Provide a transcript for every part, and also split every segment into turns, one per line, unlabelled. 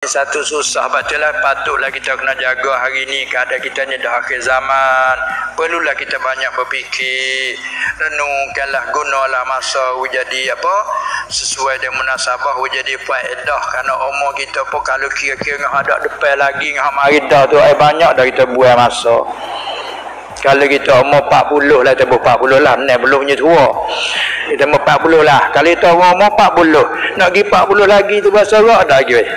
Satu susah betul lah, patutlah kita kena jaga hari ni keadaan kita ni dah akhir zaman. Perlulah kita banyak berfikir, renungkanlah, gunalah masa jadi apa sesuai dengan munasabah jadi faedah. Kerana umur kita pun kalau kira-kira ada depan lagi ngah mari dah tu banyak dah kita buang masa. Kalau kita umur 40 lah, kita 40 lah, ni belum punya tua. Kita umur 40 lah. Kalau kita umur 40, nak pergi 40 lagi tu bahasa rak dah lagi.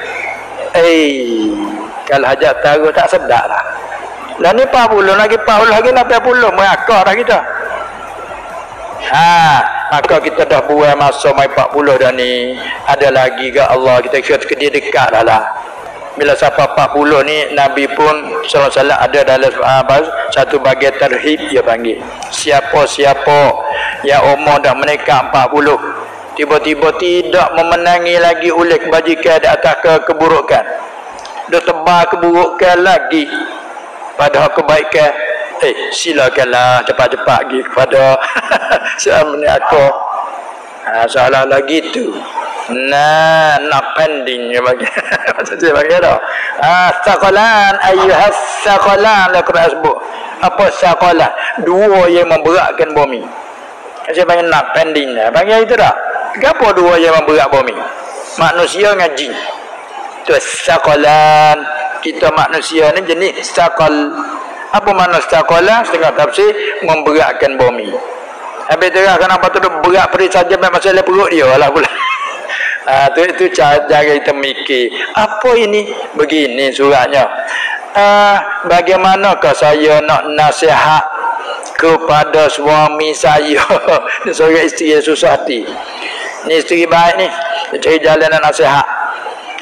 Kalau hajat taruh tak sedap lah. Lah ni 40 lagi 40 lagi 80 merakak dah kita. Maka kita dah buang masa mai 40 dah ni. Ada lagi ke Allah kita ke dia dekat dah lah. Bila sampai 40 ni Nabi pun sallallahu alaihi wasallam ada dalam satu bagian tarhib dia panggil. Siapa-siapa yang umur dah menekat 40 tiba-tiba tidak memenangi lagi oleh kebajikan di atas keburukan, dia tebar keburukan lagi padahal kebaikan, silakanlah cepat-cepat pergi kepada suami aku. Salah lagi tu nak pending bagi macam bagi dah. Saqalan ayyuhas saqalan la Quran sebut. Apa saqalan? Dua yang memberatkan bumi. Saya panggil nak pending dah. Panggil itu dah. Kenapa dua yang memberat bumi? Manusia dengan jin. Tu saqalan. Kita manusia ni jenis saqal. Apa makna saqalan? Setengah tafsir memberatkan bumi. Habis terang kenapa tu berat perih saja masalah perut dia lah pula. Itu cara kita mikir. Apa ini? Begini suratnya. Bagaimanakah saya nak nasihat kepada suami saya? Ni seorang isteri yang susah hati. Ni isteri baik ni, dia cari jalanan nasihat.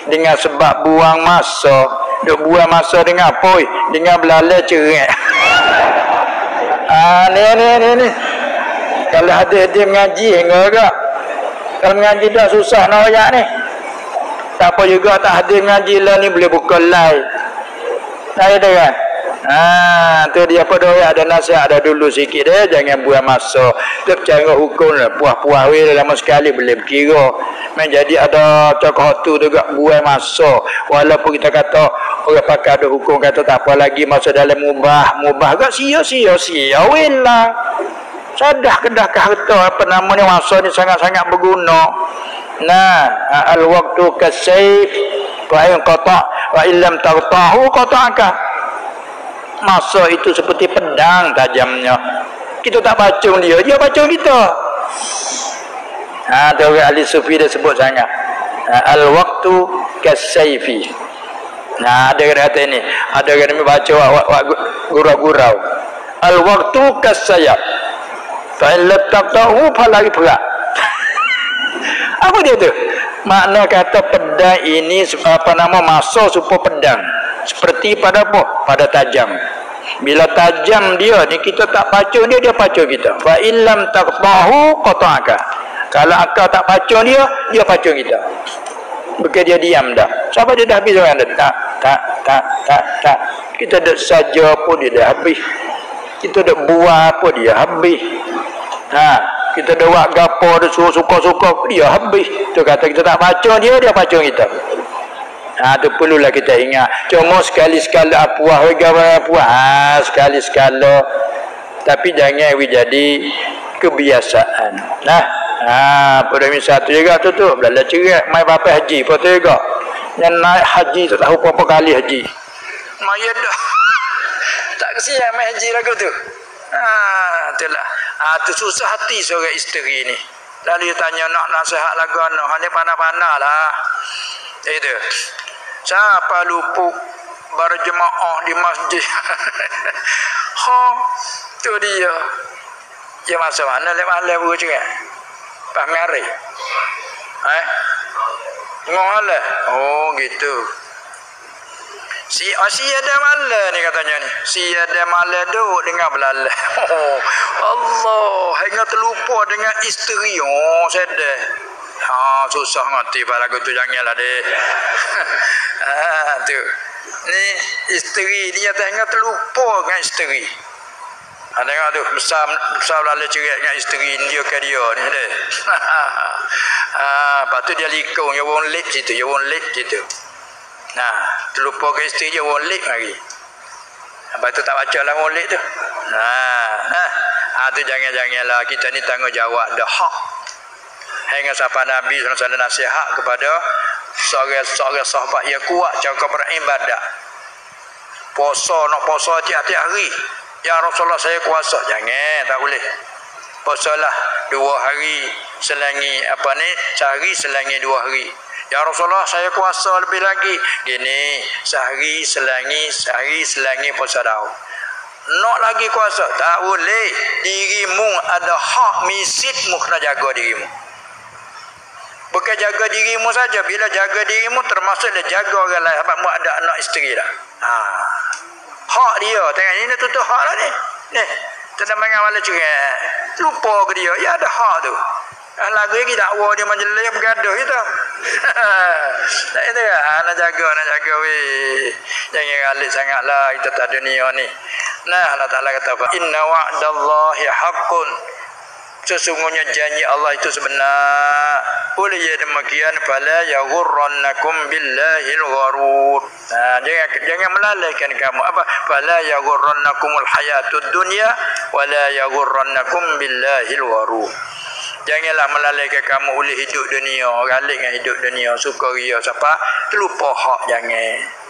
Dengan sebab buang masa. Dia buang masa dengan apa? Dengan belalai cerai. Ni. Kalau ada mengaji enggak agak. Kalau mengaji dah susah nak royak ni. Tak apa juga tak hadir mengaji lah ni boleh buka live. Tak ada kan? Tu dia apa doa ada nasihat ada dulu sikit dia, jangan buang masa. Tu cara hukum lah, puas-puas we lama sekali boleh berkira. Menjadi ada cakap tu juga buang masa. Walaupun kita kata orang pakar ada hukum kata tak apa lagi masa dalam mubah gak sia-sia we lah. Sadah kedah ke harta apa namanya masa ni sangat-sangat berguna. Al waktu kasayf wa in qata wa illam taqtahu qata'aka. Masa itu seperti pedang tajamnya. Kita tak bacung dia bacung kita. Tu orang ahli sufi dia sebut sangat. Al waktu kasayfi. Ada kata ini, ada kata ini baca gurau-gurau. Al waktu kasayf. Fa'illat taqtahu falari berat. Apa dia tu? Makna kata pedang ini apa nama masa supaya pedang. Seperti pada apa? Pada tajam. Bila tajam dia ni kita tak pacung dia pacung kita. Fa illam taqtahu qata'aka. Kalau akal tak pacung dia pacung kita. Bukan dia diam dah. Siapa dia dah habis orang dah. Tak. Kita dah saja pun dia dah habis. Kita dah buat apa dia habis. Kita dah buat gapo dah suka-suka dia habis. Tu kata kita tak pacung dia pacung kita. Tu perlulah kita ingat. Cuma sekali-sekala puas sekali-sekala. Tapi jangan jadi kebiasaan. Pada misal tu juga tu belala cerak mai bapa haji apa tu juga. Yang naik haji tak tahu berapa kali haji. Mai dah. Tak kesian mai haji lagu tu. Itulah. Tu susah hati seorang isteri ni. Lalu dia tanya nak nasihat lagu anak. Hanya panah-panah lah. Itu. Siapa lupuk berjemaah di masjid. Tu dia. Dia masa mana lewat buku cakap. Pak ngari. Ngolah. Gitu. Si ada malah ni katanya ni. Si ada malah duduk dengan belalai. Allah, hingga terlupa dengan isteri. Sedih. Susah ngerti pada lagu tu janganlah deh. Tu. Ni isteri dia hingga terlupa dengan isteri. Tengok tu besar belalai cerai dengan isteri dia ke dia ni deh. Lepas tu dia likung, dia won't late situ. Nah, terlupa ke isteri je walid lagi. Lepas tu tak baca lah walid tu. Tu jangan-janganlah kita ni tanggungjawab dah hak. Hingga sampai Nabi SAW nasihat kepada seorang sahabat yang kuat cara beribadat. Nak puasa tiap-tiap hari. Ya Rasulullah saya kuasa. Jangan, tak boleh. Puasalah 2 hari selangi sehari selangi 2 hari. Ya Rasulullah saya kuasa lebih lagi. Gini, sehari selangi puasa daun. Nak lagi kuasa, tak boleh. Dirimu ada hak, misikmu kena jaga dirimu. Bukan jaga dirimu saja. Bila jaga dirimu termasuk dia jaga orang lain. Sebab mu ada anak isteri dah. Hak dia. Tengok ni tutup hak lah ni. Ni. Tentang mengawal cerai. Lupa ke dia. Ya ada hak tu. Lagu lagi dakwa dia majlis bergaduh kita. Tak itu ya. Nak jaga weh. Jangan galik sangatlah kita tak dunia ni. Nah, Allah Ta'ala kata apa? Inna wa'dallahi haqqun. Sesungguhnya janji Allah itu sebenar. Oleh ya demikian fala yaghurrannakum billahil gharur. Jangan melalaikan kamu apa? Fala yaghurrannakumul hayatud dunya wala yaghurrannakum billahil gharur. Janganlah melalaikan kamu oleh hidup dunia, galik dengan hidup dunia, suka ria siapa terlupa hak jangan.